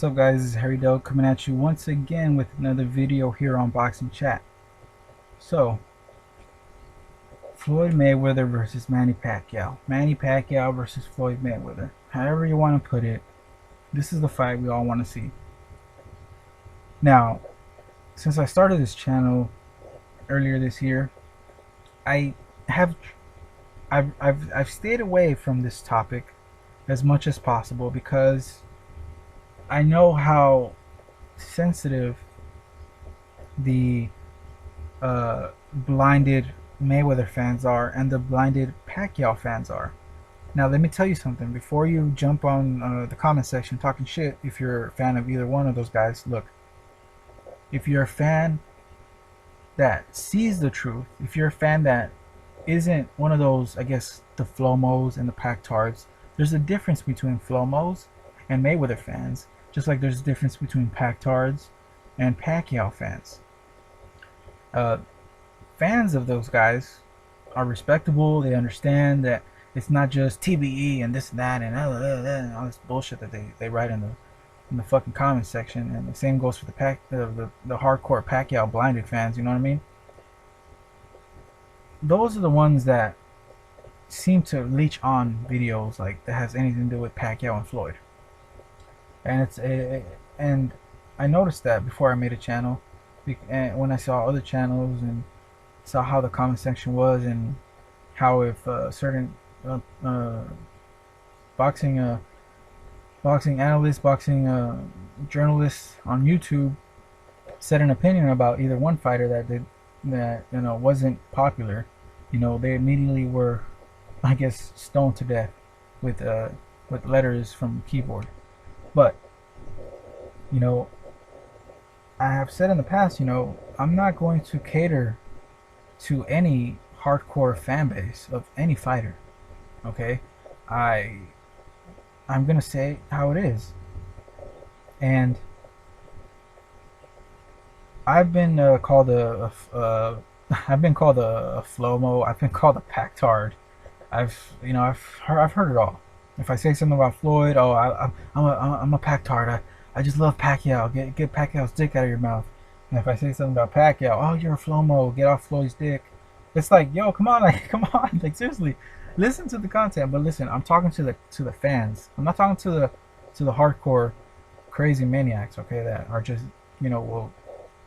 What's up, guys? This is Harry Dell coming at you once again with another video here on Boxing Chat. So, Floyd Mayweather versus Manny Pacquiao. Manny Pacquiao versus Floyd Mayweather. However you want to put it, this is the fight we all want to see. Now, since I started this channel earlier this year, I have I've stayed away from this topic as much as possible because I know how sensitive the blinded Mayweather fans are and the blinded Pacquiao fans are. Now, let me tell you something. Before you jump on the comment section talking shit, if you're a fan of either one of those guys, look, if you're a fan that sees the truth, if you're a fan that isn't one of those, I guess, the Flomos and the Pactards, there's a difference between Flomos and Mayweather fans, just like there's a difference between Pactards and Pacquiao fans. Fans of those guys are respectable. They understand that it's not just TBE and this and that and all this bullshit that they write in the fucking comment section. And the same goes for the hardcore Pacquiao blinded fans. You know what I mean? Those are the ones that seem to leech on videos like that has anything to do with Pacquiao and Floyd. And and I noticed that before I made a channel, and when I saw other channels and saw how the comment section was and how if certain boxing analysts, boxing journalists on YouTube said an opinion about either one fighter that wasn't popular, they immediately were, I guess, stoned to death with letters from keyboard. But I have said in the past, I'm not going to cater to any hardcore fan base of any fighter. Okay, I'm gonna say how it is, and I've been called I've been called a Flomo. I've been called a Pactard. I've heard it all. If I say something about Floyd, oh, I'm a Pactard. I just love Pacquiao. Get Pacquiao's dick out of your mouth. And if I say something about Pacquiao, oh, you're a Flomo. Get off Floyd's dick. It's like, yo, come on, come on, seriously, listen to the content. But listen, I'm talking to the fans. I'm not talking to the hardcore, crazy maniacs. Okay, that are just will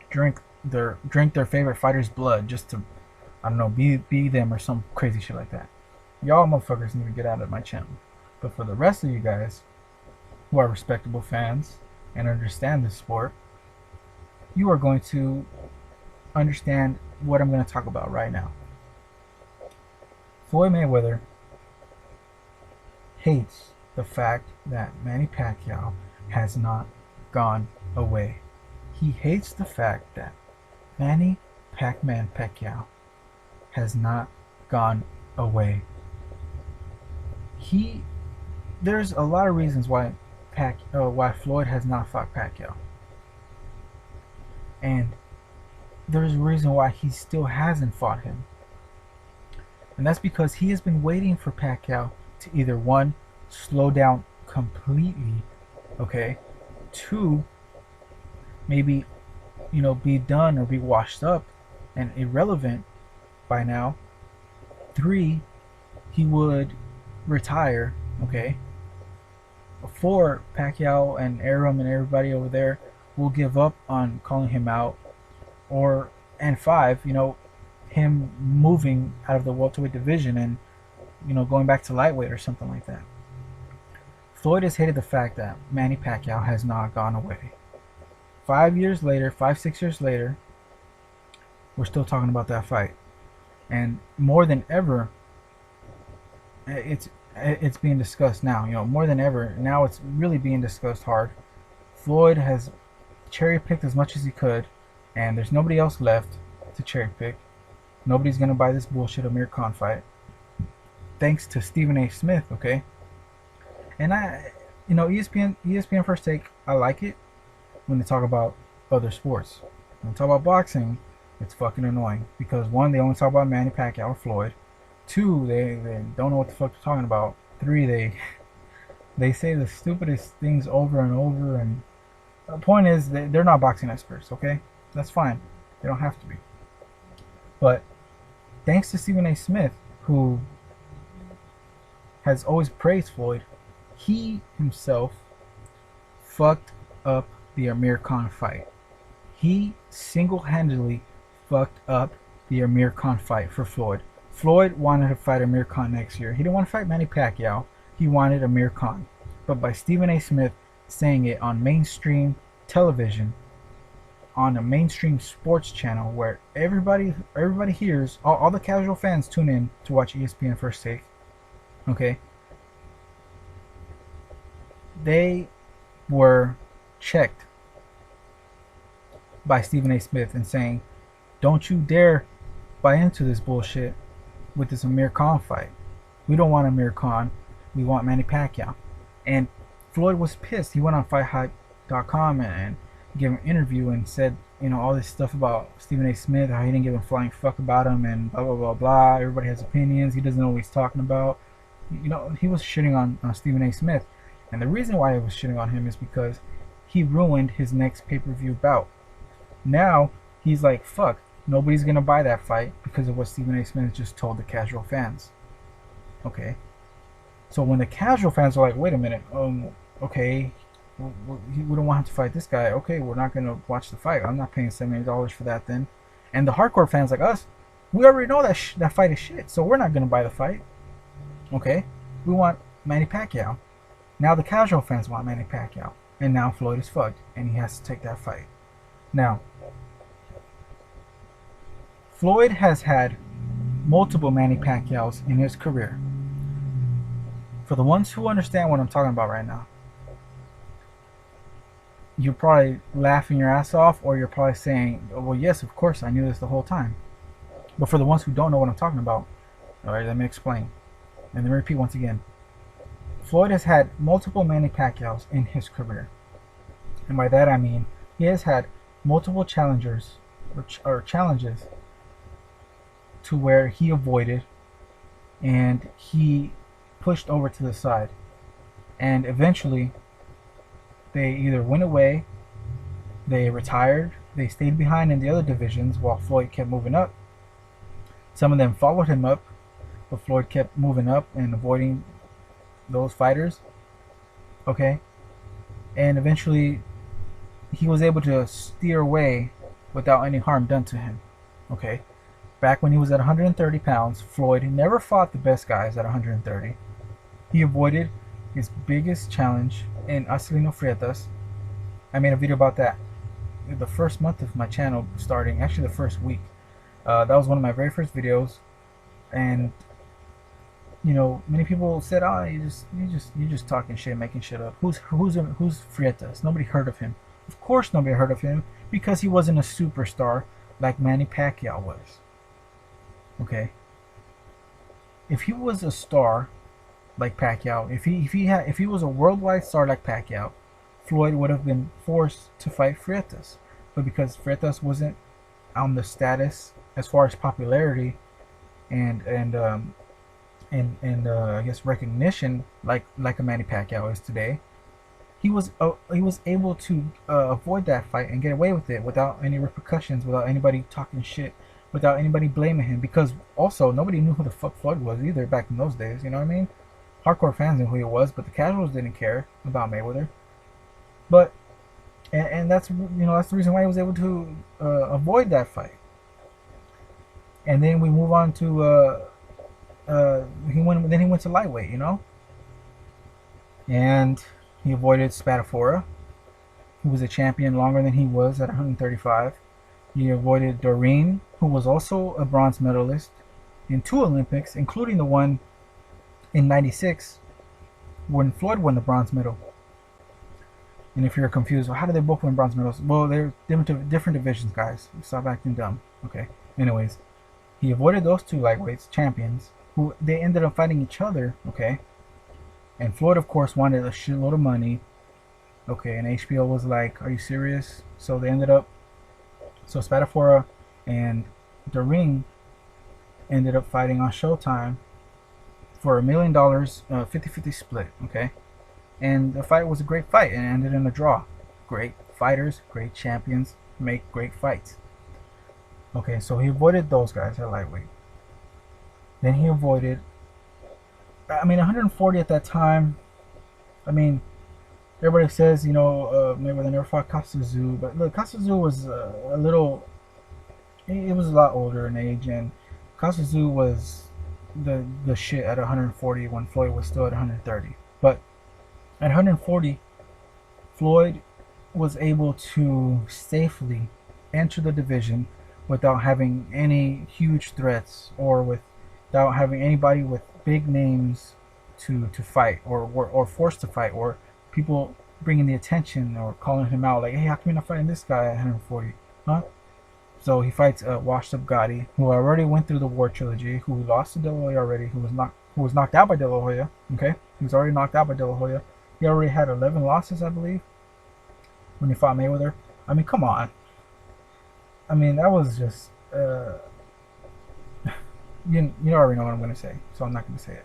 drink their favorite fighter's blood just to, I don't know, be them or some crazy shit like that. Y'all motherfuckers need to get out of my channel. But for the rest of you guys who are respectable fans and understand the sport, you are going to understand what I'm going to talk about right now. Floyd Mayweather hates the fact that Manny Pacquiao has not gone away. He hates the fact that Manny Pac-Man Pacquiao has not gone away. There's a lot of reasons why Floyd has not fought Pacquiao, and there's a reason why he still hasn't fought him, and that's because he has been waiting for Pacquiao to either, one, slow down completely, okay, two, maybe be done or be washed up and irrelevant by now, three, he would retire, okay, four, Pacquiao and Arum and everybody over there will give up on calling him out, and five, him moving out of the welterweight division and going back to lightweight or something like that. Floyd has hated the fact that Manny Pacquiao has not gone away. 5 years later, 6 years later, we're still talking about that fight, and more than ever, it's being discussed now. More than ever now, it's really being discussed hard. Floyd has cherry-picked as much as he could, and there's nobody else left to cherry-pick. Nobody's gonna buy this bullshit Amir Khan fight, thanks to Stephen A. Smith. Okay, and ESPN First Take, I like it when they talk about other sports. When they talk about boxing, it's fucking annoying because, one, they only talk about Manny Pacquiao or Floyd. Two, they don't know what the fuck they're talking about. Three, they say the stupidest things over and over, and The point is that they're not boxing experts, okay? That's fine. They don't have to be. But thanks to Stephen A. Smith, who has always praised Floyd, he himself fucked up the Amir Khan fight. He single-handedly fucked up the Amir Khan fight for Floyd. Floyd wanted to fight Amir Khan next year. He didn't want to fight Manny Pacquiao. He wanted Amir Khan. But by Stephen A. Smith saying it on mainstream television, on a mainstream sports channel where everybody hears, all the casual fans tune in to watch ESPN First Take, okay? They were checked by Stephen A. Smith and saying, don't you dare buy into this bullshit with this Amir Khan fight. We don't want Amir Khan. We want Manny Pacquiao. And Floyd was pissed. He went on FightHype.com and gave an interview and said, you know, all this stuff about Stephen A. Smith, how he didn't give a flying fuck about him and blah, blah, blah, blah. Everybody has opinions. He doesn't know what he's talking about. You know, he was shitting on Stephen A. Smith. And the reason why he was shitting on him is because he ruined his next pay-per-view bout. Now, he's like, fuck, nobody's going to buy that fight because of what Stephen A. Smith just told the casual fans. Okay. So when the casual fans are like, wait a minute, okay, we don't want him to fight this guy. Okay, we're not going to watch the fight. I'm not paying $70 for that then. And the hardcore fans like us, we already know that that fight is shit, so we're not going to buy the fight. Okay? We want Manny Pacquiao. Now the casual fans want Manny Pacquiao. And now Floyd is fucked, and he has to take that fight. Now, Floyd has had multiple Manny Pacquiaos in his career. For the ones who understand what I'm talking about right now, you're probably laughing your ass off, or you're probably saying, oh, well, yes, of course, I knew this the whole time. But for the ones who don't know what I'm talking about, all right, let me explain. And let me repeat once again. Floyd has had multiple Manny Pacquiaos in his career. And by that I mean, he has had multiple challengers, or challenges, to where he avoided and he pushed over to the side. And eventually, they either went away, they retired, they stayed behind in the other divisions while Floyd kept moving up. Some of them followed him up, but Floyd kept moving up and avoiding those fighters. Okay? And eventually, he was able to steer away without any harm done to him. Okay? Back when he was at 130 pounds, Floyd never fought the best guys at 130. He avoided his biggest challenge in Acelino Freitas. I made a video about that the first month of my channel starting, actually the first week. That was one of my very first videos, and you know, many people said, "Oh, you're just talking shit, making shit up." Who's Freitas? Nobody heard of him. Of course, nobody heard of him because he wasn't a superstar like Manny Pacquiao was. Okay. If he was a star like Pacquiao, if he was a worldwide star like Pacquiao, Floyd would have been forced to fight Freitas. But because Freitas wasn't on the status as far as popularity and I guess recognition like a Manny Pacquiao is today, he was able to avoid that fight and get away with it without any repercussions, without anybody talking shit, without anybody blaming him. Because also nobody knew who the fuck Floyd was either back in those days. You know what I mean? Hardcore fans knew who he was, but the casuals didn't care about Mayweather. But and that's, you know, that's the reason why he was able to avoid that fight. And then we move on to he went to lightweight, you know, and he avoided Spadafora, who was a champion longer than he was at 135. He avoided Doreen, who was also a bronze medalist in 2 Olympics, including the one in '96 when Floyd won the bronze medal. And if you're confused, well, how did they both win bronze medals? Well, they're different divisions, guys. Stop acting dumb. Okay. Anyways, he avoided those 2 lightweights champions, who they ended up fighting each other. Okay. And Floyd, of course, wanted a shitload of money. Okay, and HBO was like, "Are you serious?" So they ended up. So Spadafora and Doreen ended up fighting on Showtime for $1 million, 50-50 split. Okay. And the fight was a great fight and ended in a draw. Great fighters, great champions make great fights. Okay, so he avoided those guys at lightweight. Then he avoided, I mean, 140 at that time. I mean, everybody says, you know, Mayweather never fought Kasazu, but look, Kasazu was a little, he was a lot older in age, and Kasazu was the shit at 140 when Floyd was still at 130. But at 140, Floyd was able to safely enter the division without having any huge threats, or without having anybody with big names to fight, or forced to fight, or people bringing the attention or calling him out like, hey, how come you're not fighting this guy at 140? Huh? So he fights washed up Gotti, who already went through the War Trilogy, who lost to De La Hoya already, who was knocked out by De La Hoya. Okay, he was already knocked out by De La Hoya. He already had 11 losses, I believe, when he fought Mayweather. I mean, come on. I mean, that was just you already know what I'm gonna say, so I'm not gonna say it.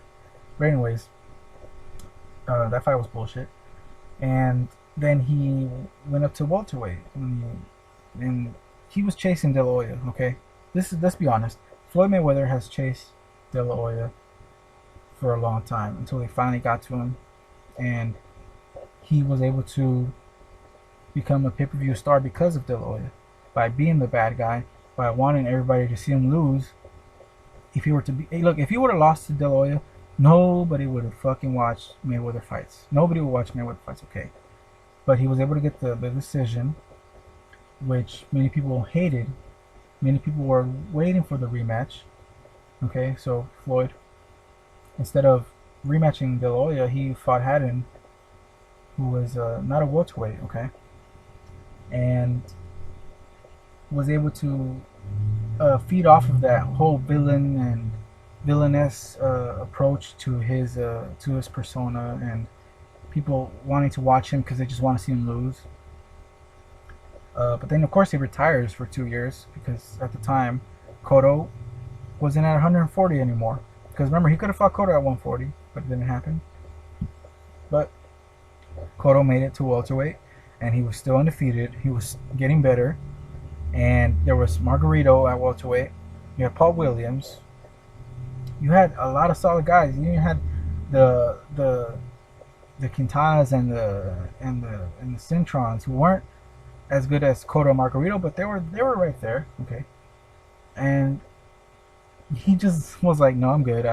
But anyways, that fight was bullshit. And then he went up to welterweight, and he was chasing De La Hoya. Okay, let's be honest. Floyd Mayweather has chased De La Hoya for a long time until they finally got to him, and he was able to become a pay-per-view star because of De La Hoya, by being the bad guy, by wanting everybody to see him lose. If he were to be, hey, look, if he would have lost to De La Hoya, nobody would have fucking watched Mayweather fights. Nobody would watch Mayweather fights, okay? But he was able to get the decision, which many people hated. Many people were waiting for the rematch. Okay, so Floyd, instead of rematching De La Hoya, he fought Haddon, who was not a welterweight, okay? And was able to feed off of that whole villain and villainous approach to his persona, and people wanting to watch him because they just want to see him lose. But then, of course, he retires for 2 years because at the time, Cotto wasn't at 140 anymore. Because remember, he could have fought Cotto at 140, but it didn't happen. But Cotto made it to welterweight, and he was still undefeated. He was getting better. And there was Margarito at welterweight. You had Paul Williams. You had a lot of solid guys. You even had the Quintanas and the Cintrons, who weren't as good as Cotto Margarito, but they were right there. Okay. And he just was like, no, I'm good.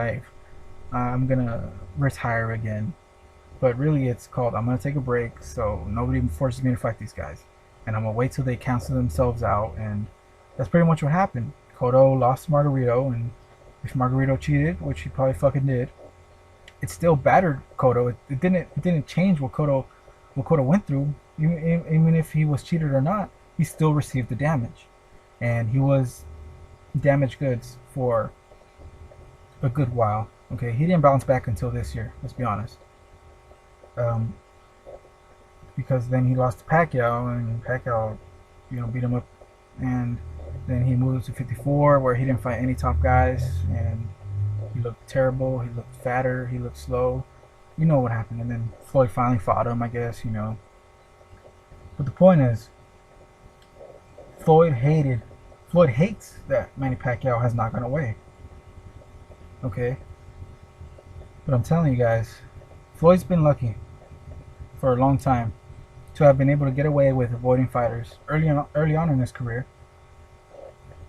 I'm gonna retire again. But really, it's called, I'm gonna take a break, so nobody forces me to fight these guys, and I'm gonna wait till they cancel themselves out. And that's pretty much what happened. Cotto lost to Margarito, and if Margarito cheated, which he probably fucking did, it still battered Cotto. It didn't change what Cotto went through. Even if he was cheated or not, he still received the damage, and he was damaged goods for a good while. Okay, he didn't bounce back until this year. Let's be honest. Because then he lost to Pacquiao, and Pacquiao, beat him up, and then he moved to 54, where he didn't fight any top guys, and he looked terrible. He looked fatter. He looked slow. You know what happened. And then Floyd finally fought him, I guess. But the point is, Floyd hates that Manny Pacquiao has not gone away. Okay? But I'm telling you guys, Floyd's been lucky for a long time to have been able to get away with avoiding fighters early on in his career,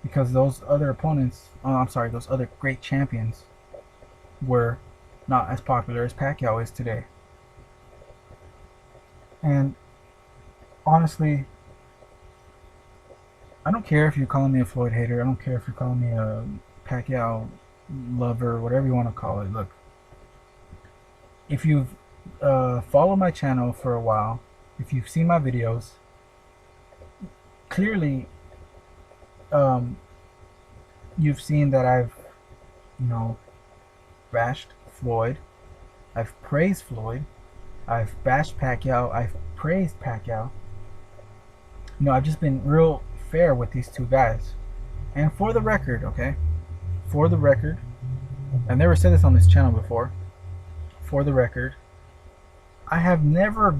because those other opponents, those other great champions were not as popular as Pacquiao is today. And honestly, I don't care if you're calling me a Floyd hater. I don't care if you're calling me a Pacquiao lover, whatever you want to call it. Look, if you've followed my channel for a while, if you've seen my videos, clearly you've seen that I've bashed Floyd, I've praised Floyd, I've bashed Pacquiao, I've praised Pacquiao. I've just been real fair with these two guys. And for the record, okay, for the record, I've never said this on this channel before, for the record, I have never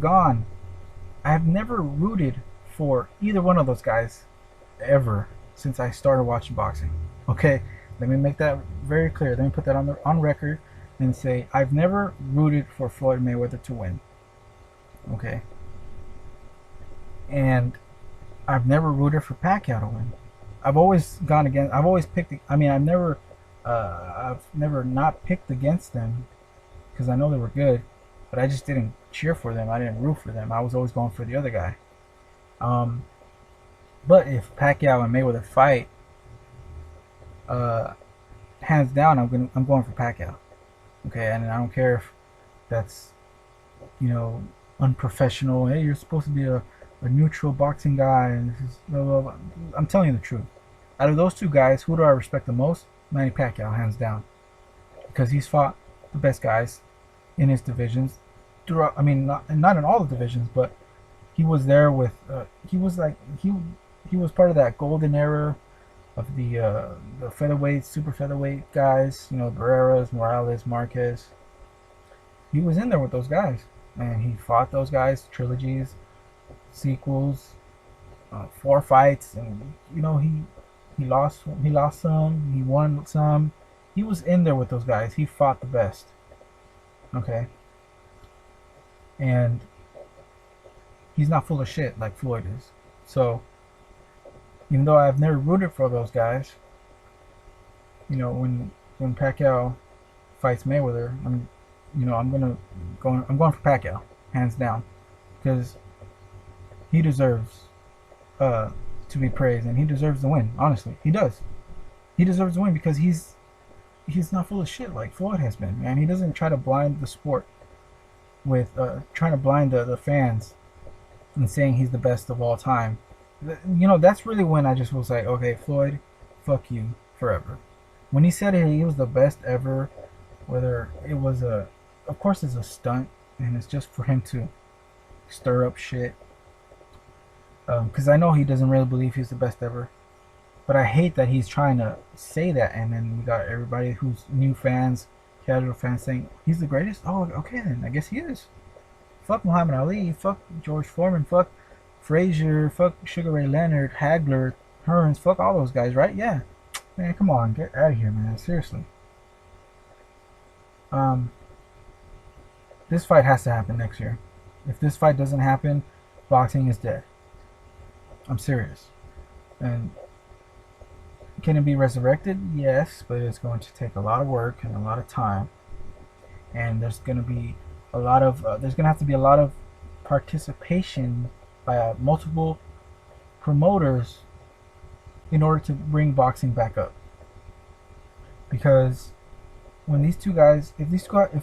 rooted for either one of those guys ever since I started watching boxing. Okay, let me make that very clear. Let me put that on record and say I've never rooted for Floyd Mayweather to win. Okay, and I've never rooted for Pacquiao to win. I've always gone against. I've always picked. I mean, I've never not picked against them because I know they were good, but I just didn't cheer for them. I didn't root for them. I was always going for the other guy. But if Pacquiao and Mayweather fight, hands down, I'm going for Pacquiao. Okay, and I don't care if that's, you know, unprofessional. Hey, you're supposed to be a neutral boxing guy, and this is blah, blah, blah. I'm telling you the truth. Out of those two guys, who do I respect the most? Manny Pacquiao, hands down, because he's fought the best guys in his divisions. Throughout, I mean, not in all the divisions, but he was there with. He was part of that golden era of the featherweight, super featherweight guys. You know, Barreras, Morales, Marquez. He was in there with those guys, and he fought those guys, trilogies, sequels, 4 fights, and you know he lost some, he won some. He was in there with those guys. He fought the best. Okay, and he's not full of shit like Floyd is. So even though I've never rooted for those guys, you know, when Pacquiao fights Mayweather, I'm going for Pacquiao, hands down, because he deserves to be praised, and he deserves to win. Honestly, he does. He deserves to win because he's not full of shit like Floyd has been, man. He doesn't try to blind the sport with trying to blind the fans and saying he's the best of all time. You know, that's really when I just was like, okay, Floyd, fuck you forever. When he said he was the best ever, whether it was of course it's a stunt and it's just for him to stir up shit, because I know he doesn't really believe he's the best ever, but I hate that he's trying to say that, and then we got everybody who's new fans, casual fans saying he's the greatest. Oh, okay then, I guess he is. Fuck Muhammad Ali, fuck George Foreman, fuck Frazier, fuck Sugar Ray Leonard, Hagler, Hearns, fuck all those guys, right? Yeah. Man, come on, get out of here, man. Seriously. This fight has to happen next year. If this fight doesn't happen, boxing is dead. I'm serious. And can it be resurrected? Yes, but it's going to take a lot of work and a lot of time. And there's going to be a lot of there's going to have to be a lot of participation by multiple promoters in order to bring boxing back up. Because when these two guys, if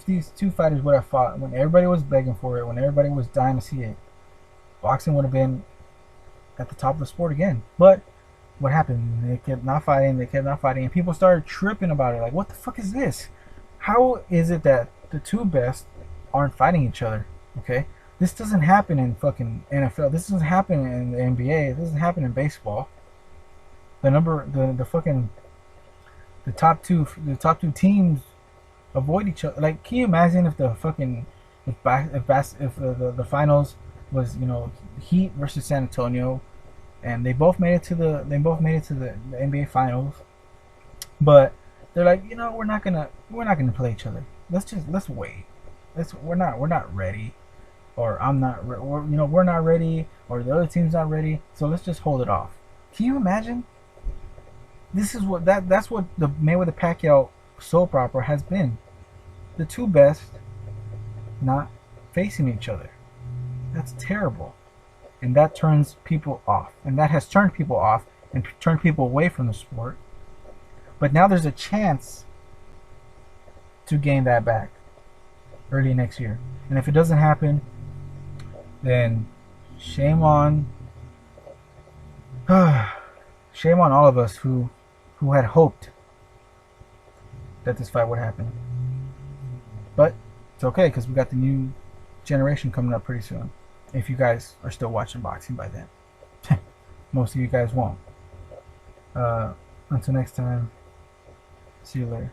these two fighters would have fought when everybody was begging for it, when everybody was dying to see it, boxing would have been at the top of the sport again. But what happened? They kept not fighting, and people started tripping about it. Like, what the fuck is this? How is it that the two best aren't fighting each other? Okay, this doesn't happen in fucking NFL. This doesn't happen in the NBA. This doesn't happen in baseball. The top two teams avoid each other. Like, can you imagine if the finals was, you know, Heat versus San Antonio, and they both made it to the NBA finals, but they're like, you know, we're not gonna play each other. Let's wait. We're not ready, or we're not ready, or the other team's not ready. So let's just hold it off. Can you imagine? That's what the Mayweather Pacquiao soap opera has been. The two best not facing each other. That's terrible. And that turns people off. And that has turned people off and turned people away from the sport. But now there's a chance to gain that back early next year. And if it doesn't happen, then shame on all of us who had hoped that this fight would happen. But it's okay, because we got the new generation coming up pretty soon. If you guys are still watching boxing by then. Most of you guys won't. Until next time, see you later.